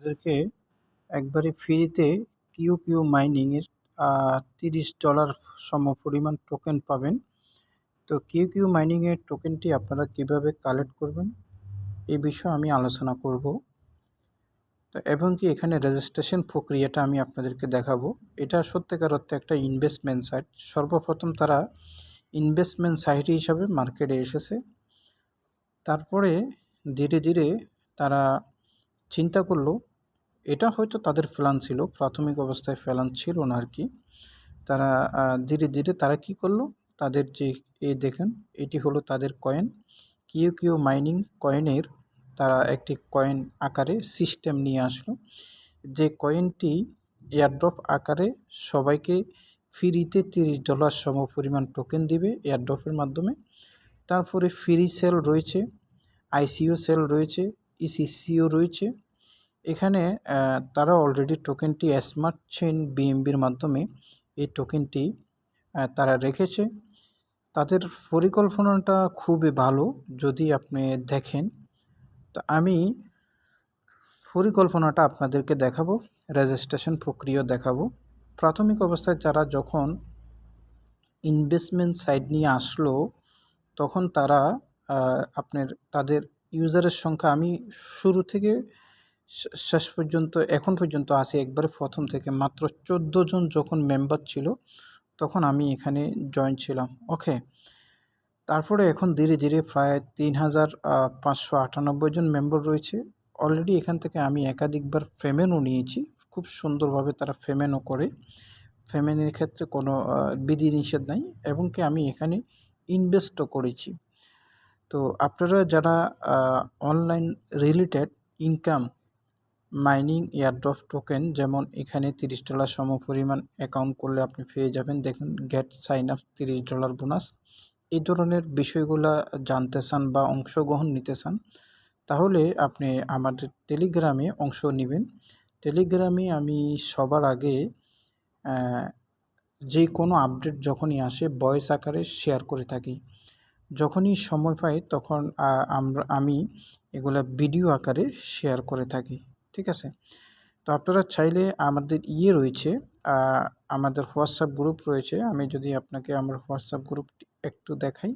আপনাদেরকে একবারে ফ্রিতে কিউ মাইনিংয়ের $30 সমপরিমাণ টোকেন পাবেন। তো কিউ মাইনিংয়ের টোকেনটি আপনারা কিভাবে কালেক্ট করবেন এই বিষয়ে আমি আলোচনা করব। তো এবং কি এখানে রেজিস্ট্রেশন প্রক্রিয়াটা আমি আপনাদেরকে দেখাবো। এটা সত্যিকার অর্থে একটা ইনভেস্টমেন্ট সাইট। সর্বপ্রথম তারা ইনভেস্টমেন্ট সাইট হিসাবে মার্কেটে এসেছে। তারপরে ধীরে ধীরে তারা চিন্তা করলো, এটা হয়তো তাদের প্ল্যান ছিল, প্রাথমিক অবস্থায় প্ল্যান ছিল না আর কি। তারা ধীরে ধীরে তারা কি করলো, তাদের যে দেখেন এটি হলো তাদের কয়েন কিউ মাইনিং কয়েনের। তারা একটি কয়েন আকারে সিস্টেম নিয়ে আসলো, যে কয়েনটি এয়ারড্রপ আকারে সবাইকে ফ্রিতে $30 সমপরিমাণ টোকেন দিবে এয়ারড্রপের মাধ্যমে। তারপরে ফ্রি সেল রয়েছে, আইসিও সেল রয়েছে, ইসিসিও রয়েছে। এখানে তারা অলরেডি টোকেনটি স্মার্ট চেইন বিএমবির মাধ্যমে এই টোকেনটি তারা রেখেছে। তাদের পরিকল্পনাটা খুবই ভালো যদি আপনি দেখেন। তো আমি পরিকল্পনাটা আপনাদেরকে দেখাবো, রেজিস্ট্রেশন প্রক্রিয়া দেখাবো। প্রাথমিক অবস্থায় যারা যখন ইনভেস্টমেন্ট সাইট নিয়ে আসলো তখন তারা আপনার তাদের ইউজারের সংখ্যা আমি শুরু থেকে শেষ পর্যন্ত এখন পর্যন্ত আসি একবারে প্রথম থেকে মাত্র 14 জন যখন মেম্বার ছিল তখন আমি এখানে জয়েন ছিলাম। ওকে, তারপরে এখন ধীরে ধীরে প্রায় 3598 জন মেম্বার রয়েছে অলরেডি। এখান থেকে আমি একাধিকবার পেমেন্টও নিয়েছি, খুব সুন্দরভাবে তারা পেমেন্টও করে। পেমেন্টের ক্ষেত্রে কোনো বিধিনিষেধ নাই, এবং কি আমি এখানে ইনভেস্টও করেছি। তো আপনারা যারা online related income mining airdrop token, যেমন এখানে $30 সমপরিমাণ অ্যাকাউন্ট করলে আপনি পেয়ে যাবেন, দেখুন গেট সাইন আপ $30 বোনাস, এই ধরনের বিষয়গুলো জানতে চান বা অংশগ্রহণ নিতে চান তাহলে আপনি আমাদের টেলিগ্রামে অংশ নেবেন। টেলিগ্রামে আমি সবার আগে যে কোনো আপডেট যখনই আসে ভয়েস আকারে শেয়ার করে থাকি। যখনই সময় পাই তখন আমি এগুলা ভিডিও আকারে শেয়ার করে থাকি, ঠিক আছে। তো আপনারা চাইলে আমাদের রয়েছে, আমাদের হোয়াটসঅ্যাপ গ্রুপ রয়েছে। আমি যদি আপনাকে আমার হোয়াটসঅ্যাপ গ্রুপটি একটু দেখাই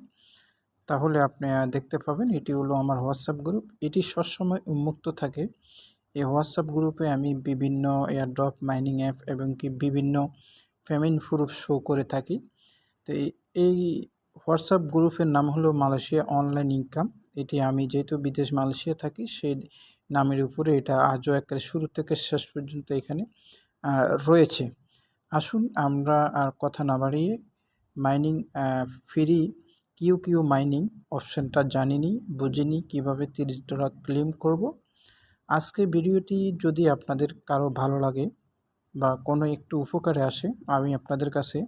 তাহলে আপনি দেখতে পাবেন এটি হলো আমার হোয়াটসঅ্যাপ গ্রুপ। এটি সবসময় উন্মুক্ত থাকে। এই হোয়াটসঅ্যাপ গ্রুপে আমি বিভিন্ন এয়ারড্রপ মাইনিং অ্যাপ এবং কি বিভিন্ন পেমেন্ট প্রুফ শো করে থাকি। তো এই হোয়াটসঅ্যাপ গ্রুপের নাম হলো মালয়েশিয়া অনলাইন ইনকাম। এটি আমি যেহেতু বিদেশ মালয়েশিয়া থাকি সেই নামের উপরে এটা আজও একেবারে শুরু থেকে শেষ পর্যন্ত এখানে রয়েছে। আসুন আমরা আর কথা না বাড়িয়ে মাইনিং ফ্রি কিউ মাইনিং অপশানটা জানিনি বুঝিনি কীভাবে $30 ক্লেম করব। আজকে ভিডিওটি যদি আপনাদের কারো ভালো লাগে বা কোনো একটু উপকারে আসে, আমি আপনাদের কাছে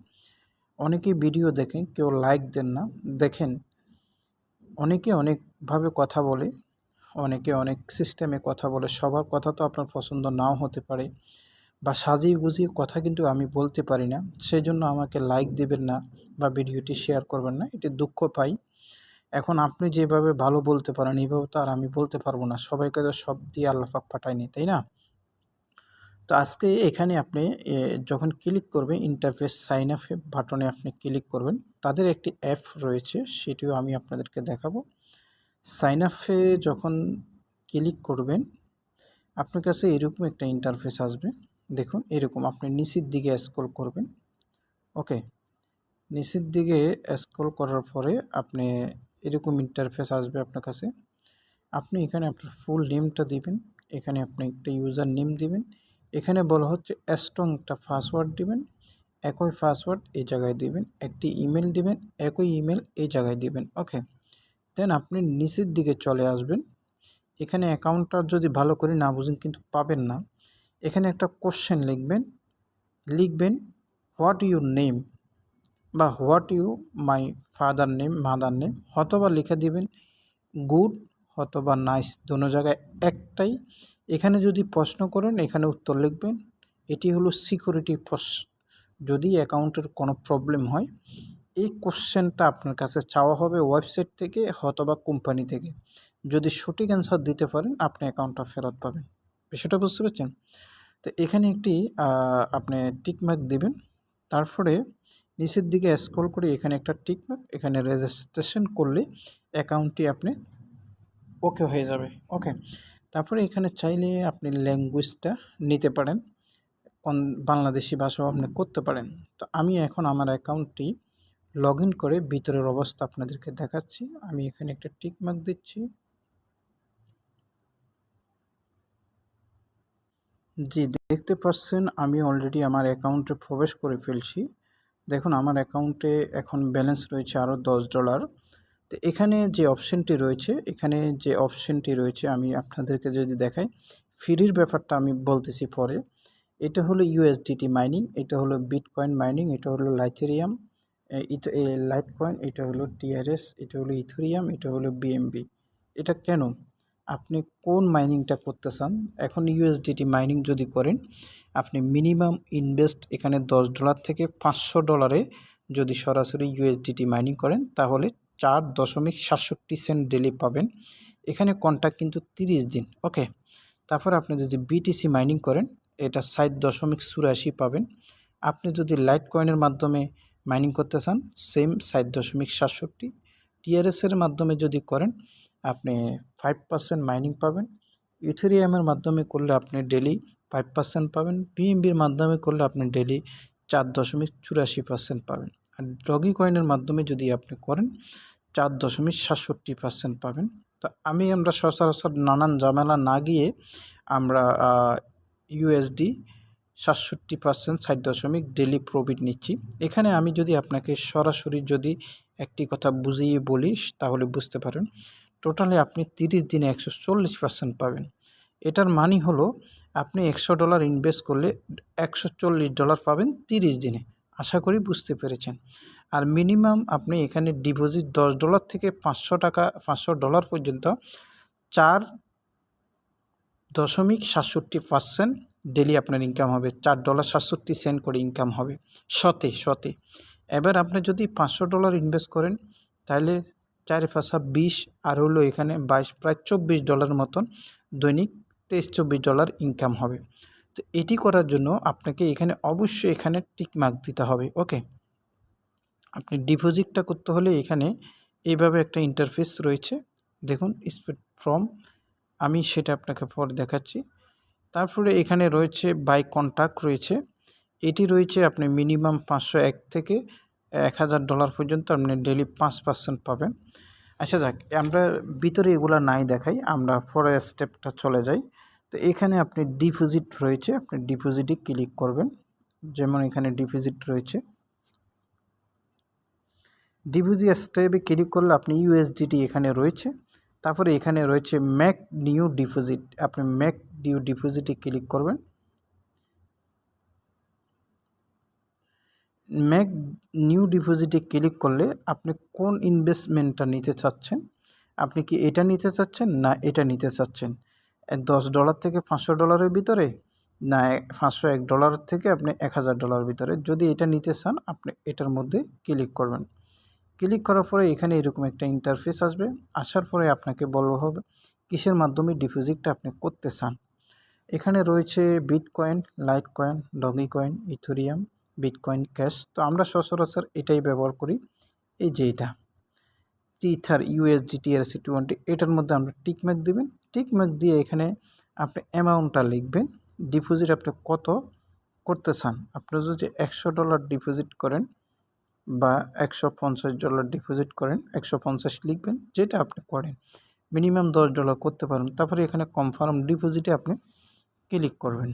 অনেকেই ভিডিও দেখেন কেউ লাইক দেন না, দেখেন অনেকে অনেকভাবে কথা বলে, অনেকে অনেক সিস্টেমে কথা বলে, সবার কথা তো আপনার পছন্দ নাও হতে পারে বা সাজিয়ে গুজিয়ে কথা কিন্তু আমি বলতে পারি না, সেই জন্য আমাকে লাইক দেবেন না বা ভিডিওটি শেয়ার করবেন না, এটি দুঃখ পাই। এখন আপনি যেভাবে ভালো বলতে পারেন এইভাবে তো আর আমি বলতে পারবো না, সবাইকে তো সব দিয়ে আল্লাহ পাক পাঠায়নি, তাই না? তো আজকে এখানে আপনি যখন ক্লিক করবেন ইন্টারফেস সাইন আপ বাটনে আপনি ক্লিক করবেন, তাদের একটি অ্যাপ রয়েছে সেটিও আমি আপনাদেরকে দেখাবো। সাইন আপে যখন ক্লিক করবেন আপনার কাছে এরকম একটা ইন্টারফেস আসবে, দেখুন এরকম। আপনি নিচের দিকে স্ক্রল করবেন, ওকে, নিচের দিকে স্ক্রল করার পরে আপনি এরকম ইন্টারফেস আসবে আপনার কাছে। আপনি এখানে আপনার ফুল নেমটা দিবেন, এখানে আপনি একটা ইউজার নেম দিবেন, এখানে বলা হচ্ছে স্ট্রং একটা পাসওয়ার্ড দিবেন, একই পাসওয়ার্ড এই জায়গায় দিবেন, একটি ইমেল দিবেন, একই ইমেল এই জায়গায় দিবেন, ওকে। দেন আপনি নিচের দিকে চলে আসবেন। এখানে অ্যাকাউন্টটা যদি ভালো করে না বুঝেন কিন্তু পাবেন না। এখানে একটা কোশ্চেন লিখবেন হোয়াট ইউর নেম বা what you my father name mother name, অথবা লিখে দিবেন গুড অথবা নাইস, দোনো জায়গায় একটাই। এখানে যদি প্রশ্ন করেন এখানে উত্তর লিখবেন। এটি হলো সিকিউরিটি প্রশ্ন, যদি অ্যাকাউন্টের কোনো প্রবলেম হয় এই কোশ্চেনটা আপনার কাছে চাওয়া হবে ওয়েবসাইট থেকে অথবা কোম্পানি থেকে। যদি সঠিক অ্যান্সার দিতে পারেন আপনি অ্যাকাউন্টটা ফেরত পাবেন। বিষয়টা বুঝতে পারছেন? তো এখানে একটি আপনি টিক মার্ক দিবেন। তারপরে নিচের দিকে স্ক্রল করে এখানে একটা টিক মার্ক, এখানে রেজিস্ট্রেশন করলে অ্যাকাউন্টটি আপনি ওকে হয়ে যাবে। ওকে, তারপরে এখানে চাইলে আপনি ল্যাঙ্গুয়েজটা নিতে পারেন, কোন বাংলাদেশি ভাষাও আপনি করতে পারেন। তো আমি এখন আমার অ্যাকাউন্টটি লগ ইন করে ভিতরের অবস্থা আপনাদেরকে দেখাচ্ছি। আমি এখানে একটা টিক মার্ক দিচ্ছি। জি, দেখতে পাচ্ছেন আমি অলরেডি আমার অ্যাকাউন্টে প্রবেশ করে ফেলছি। দেখুন আমার অ্যাকাউন্টে এখন ব্যালেন্স রয়েছে আরও $10। তো এখানে যে অপশনটি রয়েছে আমি আপনাদেরকে যদি দেখাই, ফ্রির ব্যাপারটা আমি বলতেছি পরে। এটা হলো ইউএসডিটি মাইনিং, এটা হলো বিটকয়েন মাইনিং, এটা হলো লাইথেরিয়াম, লাইটকয়েন, এটা হলো টিআরএস, এটা হলো ইথেরিয়াম, এটা হলো বিএমবি। এটা কেন? আপনি কোন মাইনিংটা করতে চান? এখন ইউএসডিটি মাইনিং যদি করেন, আপনি মিনিমাম ইনভেস্ট এখানে $10 থেকে $500 যদি সরাসরি ইউএসডিটি মাইনিং করেন তাহলে 4.67 ডেলি পাবেন। এখানে কন্ট্রাক্ট কিন্তু 30 দিন। ওকে, তারপর আপনি যদি বিটিসি মাইনিং করেন এটা 60.84 পাবেন। আপনি যদি লাইট কয়েনের মাধ্যমে মাইনিং করতে চান সেম 60.67। টিআরএসের মাধ্যমে যদি করেন আপনি 5% মাইনিং পাবেন। ইথেরিয়ামের মাধ্যমে করলে আপনি ডেলি 5% পাবেন। বিএনবির মাধ্যমে করলে আপনি ডেলি 4.84% পাবেন। আর ডগি কয়েনের মাধ্যমে যদি আপনি করেন 4.67% পাবেন। তো আমরা সচরাচর নানান ঝামেলা না গিয়ে আমরা ইউএসডি 67% 60 ডেলি প্রফিট নিচ্ছি। এখানে আমি যদি আপনাকে সরাসরি যদি একটি কথা বুঝিয়ে বলি তাহলে বুঝতে পারেন, টোটালি আপনি 30 দিনে 140% পাবেন। এটার মানে হলো আপনি $100 ইনভেস্ট করলে $140 পাবেন 30 দিনে। আশা করি বুঝতে পেরেছেন। আর মিনিমাম আপনি এখানে ডিপোজিট $10 থেকে $500 পর্যন্ত 4.67% ডেলি আপনার ইনকাম হবে। $4.67 করে ইনকাম হবে শতে। এবার আপনি যদি $500 ইনভেস্ট করেন তাহলে 4 5 20 আর হলো এখানে 22, প্রায় $24 মতন দৈনিক $23-24 ইনকাম হবে। তো এটি করার জন্য আপনাকে এখানে অবশ্যই এখানে টিক মার্ক দিতে হবে। ওকে, আপনি ডিপোজিটটা করতে হলে এখানে এইভাবে একটা ইন্টারফেস রয়েছে, দেখুন স্পিড ফ্রম, আমি সেটা আপনাকে পরে দেখাচ্ছি। তারপরে এখানে রয়েছে বাই কন্ট্রাক্ট রয়েছে, এটি রয়েছে আপনি মিনিমাম $501 থেকে $1000 পর্যন্ত আপনি ডেলি 5% পাবেন। আচ্ছা যাক, আমরা ভিতরে এগুলা নাই দেখাই, আমরা পরের স্টেপটা চলে যাই। তো এখানে আপনি ডিপোজিট রয়েছে, আপনি ডিপোজিটে ক্লিক করবেন। যেমন এখানে ডিপোজিট রয়েছে, ডিপোজিট স্টেপে ক্লিক করলে আপনি ইউএসডিটি এখানে রয়েছে। তারপরে এখানে রয়েছে মেক নিউ ডিপোজিট, আপনি মেক নিউ ডিপোজিটে ক্লিক করবেন। মেক নিউ ডিপোজিটে ক্লিক করলে আপনি কোন ইনভেস্টমেন্টটা নিতে চাচ্ছেন, আপনি কি এটা নিতে চাচ্ছেন না এটা নিতে চাচ্ছেন, $10 থেকে $500 ভিতরে, না $501 থেকে আপনি $1000 ভিতরে। যদি এটা নিতে চান আপনি এটার মধ্যে ক্লিক করবেন। ক্লিক করার পরে এখানে এরকম একটা ইন্টারফেস আসবে, আসার পরে আপনাকে বলা হবে কিসের মাধ্যমে ডিপোজিটটা আপনি করতে চান। এখানে রয়েছে bitcoin, light coin, doggy coin, Ethereum, bitcoin cash. তো আমরা সচরাচর এটাই ব্যবহার করি, এই যে এটা ইথার ইউএসডিটি ERC-20, এটার মধ্যে আমরা টিকমার্ক দেবেন। টিকমার্ক দিয়ে এখানে আপনি অ্যামাউন্টটা লিখবেন, ডিপোজিট আপনি কত করতে চান। আপনি যদি $100 ডিপোজিট করেন বা $150 ডিপোজিট করেন, 150 লিখবেন, যেটা আপনি করেন। মিনিমাম $10 করতে পারেন। তারপরে এখানে কনফার্ম ডিপোজিটে আপনি ক্লিক করবেন।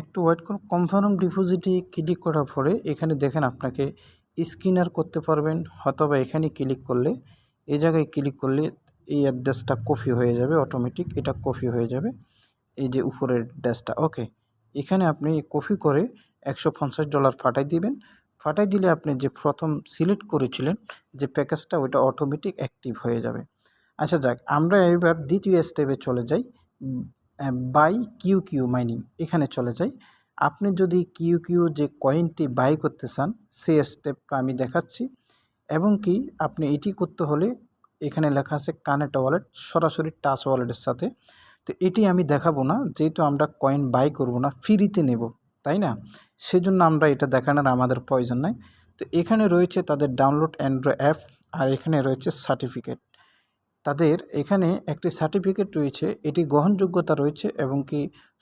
একটু ওয়েট করুন। কনফার্ম ডিপোজিটে ক্লিক করার পরে এখানে দেখেন আপনাকে স্ক্যানার করতে পারবেন, অথবা এখানে ক্লিক করলে, এই জায়গায় ক্লিক করলে এই অ্যাড্রেসটা কপি হয়ে যাবে, অটোমেটিক এটা কপি হয়ে যাবে, এই যে উপরের অ্যাড্রেসটা। ওকে, এখানে আপনি কপি করে $150 পাঠাই দিবেন। পাঠাই দিলে আপনি যে প্রথম সিলেক্ট করেছিলেন যে প্যাকেজটা, ওইটা অটোমেটিক অ্যাক্টিভ হয়ে যাবে। আচ্ছা যাক, আমরা এবার দ্বিতীয় স্টেপে চলে যাই, বাই কিউ মাইনিং, এখানে চলে যাই। আপনি যদি কিউ যে কয়েনটি বাই করতে চান সেই স্টেপটা আমি দেখাচ্ছি, এবং কি আপনি এটি করতে হলে এখানে লেখা আছে কানেক্ট ওয়ালেট, সরাসরি টাচ ওয়ালেটের সাথে। তো এটি আমি দেখাবো না, যেহেতু আমরা কয়েন বাই করব না, ফ্রিতে নেব, তাই না? সেজন্য আমরা এটা দেখানোর আমাদের প্রয়োজন নাই। তো এখানে রয়েছে তাদের ডাউনলোড অ্যান্ড্রয়েড অ্যাপ, আর এখানে রয়েছে সার্টিফিকেট। তাদের এখানে একটি সার্টিফিকেট রয়েছে, এটি গ্রহণযোগ্যতা রয়েছে এবং কি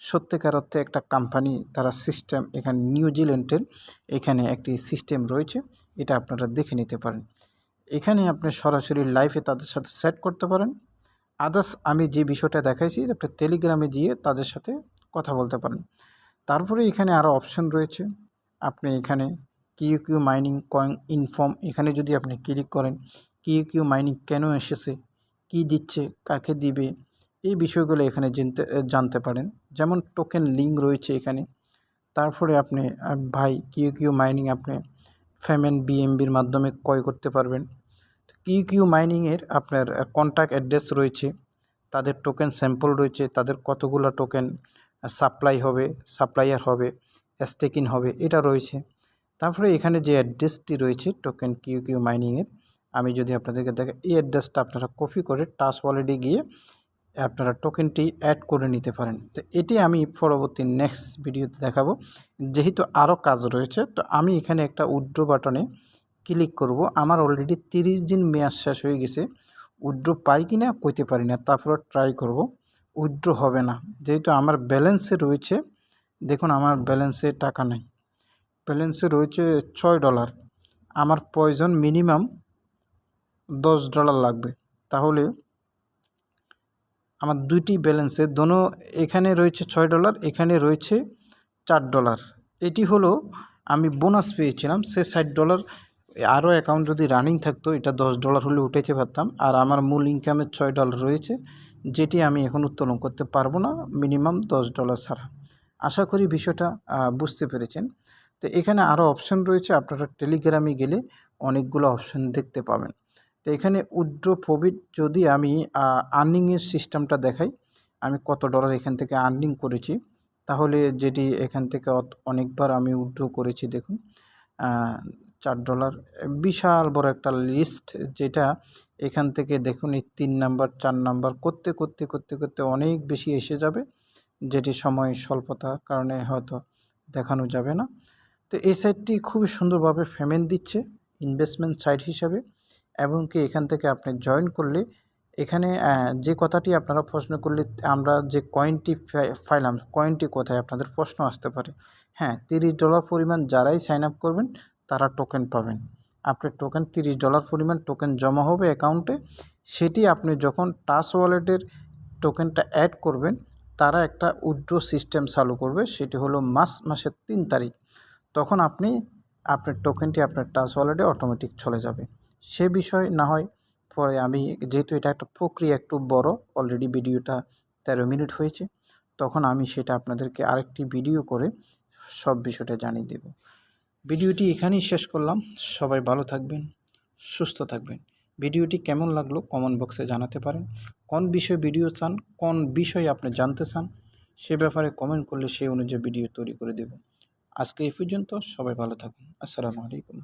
সত্যিকার অর্থে একটা কোম্পানি তারা সিস্টেম এখানে নিউজিল্যান্ডের এখানে একটি সিস্টেম রয়েছে, এটা আপনারা দেখে নিতে পারেন। এখানে আপনি সরাসরি লাইভে তাদের সাথে সেট করতে পারেন। আদার্স আমি যে বিষয়টা দেখাইছি, আপনি টেলিগ্রামে গিয়ে তাদের সাথে কথা বলতে পারেন। তারপরে এখানে আরও অপশন রয়েছে, আপনি এখানে কিউ মাইনিং কয়েন ইনফর্ম, এখানে যদি আপনি ক্লিক করেন কিউ মাইনিং কেন এসেছে, কি দিচ্ছে, কাকে দিবে, এই বিষয়গুলো এখানে জানতে পারেন। যেমন টোকেন লিঙ্ক রয়েছে এখানে। তারপরে আপনি ভাই কিউ মাইনিং আপনি পেমেন্ট বিএমবির মাধ্যমে ক্রয় করতে পারবেন। কিউ মাইনিংয়ের আপনার কন্ট্যাক্ট অ্যাড্রেস রয়েছে, তাদের টোকেন স্যাম্পল রয়েছে, তাদের কতগুলো টোকেন সাপ্লায়ার হবে, স্টেকিং হবে, এটা রয়েছে। তারপরে এখানে যে অ্যাড্রেসটি রয়েছে টোকেন কিউ মাইনিংয়ের, আমি যদি আপনাদেরকে দেখে এই অ্যাড্রেসটা আপনারা কপি করে টাচ ওয়ালেটে গিয়ে আপনারা টোকেনটি অ্যাড করে নিতে পারেন। তো এটি আমি পরবর্তী নেক্সট ভিডিওতে দেখাবো, যেহেতু আরও কাজ রয়েছে। তো আমি এখানে একটা উইথড্র বাটনে ক্লিক করব। আমার অলরেডি 30 দিন মেয়াদ শেষ হয়ে গেছে, উইথড্র পাই কি না কইতে পারি না, তারপরে ট্রাই করব। উইথড্র হবে না, যেহেতু আমার ব্যালেন্সে রয়েছে, দেখুন আমার ব্যালেন্সে টাকা নেই, ব্যালেন্সে রয়েছে $6। আমার প্রয়োজন মিনিমাম $10 লাগবে, তাহলে আমার দুইটি ব্যালেন্সে এখানে রয়েছে $6, এখানে রয়েছে $4। এটি হলো আমি বোনাস পেয়েছিলাম, সে $60 আরও অ্যাকাউন্ট যদি রানিং থাকতো এটা $10 হলে উঠাইতে পারতাম। আর আমার মূল ইনকামের $6 রয়েছে, যেটি আমি এখন উত্তোলন করতে পারবো না মিনিমাম $10 ছাড়া। আশা করি বিষয়টা বুঝতে পেরেছেন। তো এখানে আরও অপশন রয়েছে, আপনারা টেলিগ্রামে গেলে অনেকগুলো অপশন দেখতে পাবেন। তো এখানে উইথড্র প্রফিট যদি আমি আর্নিংয়ের সিস্টেমটা দেখাই, আমি কত ডলার এখান থেকে আর্নিং করেছি, তাহলে যেটি এখান থেকে অনেকবার আমি উইথড্র করেছি, দেখুন $4, বিশাল বড় একটা লিস্ট, যেটা এখান থেকে দেখুন এই 3 নাম্বার 4 নাম্বার করতে করতে করতে করতে অনেক বেশি এসে যাবে, যেটি সময় স্বল্পতার কারণে হয়তো দেখানো যাবে না। তো এই সাইটটি খুবই সুন্দরভাবে পেমেন্ট দিচ্ছে ইনভেস্টমেন্ট সাইট হিসাবে, এবং কি এখান থেকে আপনি জয়েন করলে এখানে যে কথাটি আপনারা প্রশ্ন করলে, আমরা যে কয়েনটি পাইলাম, কয়েনটি কোথায় আপনাদের প্রশ্ন আসতে পারে। হ্যাঁ, $30 পরিমাণ যারাই সাইন আপ করবেন তারা টোকেন পাবেন। আপনার টোকেন $30 পরিমাণ টোকেন জমা হবে অ্যাকাউন্টে, সেটি আপনি যখন টাচ ওয়ালেটের টোকেনটা অ্যাড করবেন, তারা একটা উইথড্র সিস্টেম চালু করবে, সেটি হলো মাসের 3 তারিখ। তখন আপনার টোকেনটি আপনার টাচ ওয়ালেটে অটোমেটিক চলে যাবে। সে বিষয় না হয় পরে, আমি যেহেতু এটা একটা প্রক্রিয়া একটু বড়, অলরেডি ভিডিওটা 13 মিনিট হয়েছে, তখন আমি সেটা আপনাদেরকে আরেকটি ভিডিও করে সব বিষয়টা জানিয়ে দেব। ভিডিওটি এখানেই শেষ করলাম। সবাই ভালো থাকবেন, সুস্থ থাকবেন। ভিডিওটি কেমন লাগলো কমেন্ট বক্সে জানাতে পারেন। কোন বিষয়ে ভিডিও চান, কোন বিষয়ে আপনি জানতে চান, সে ব্যাপারে কমেন্ট করলে সেই অনুযায়ী ভিডিও তৈরি করে দেব। আজকে এই পর্যন্ত, সবাই ভালো থাকুন। আসসালামু আলাইকুম।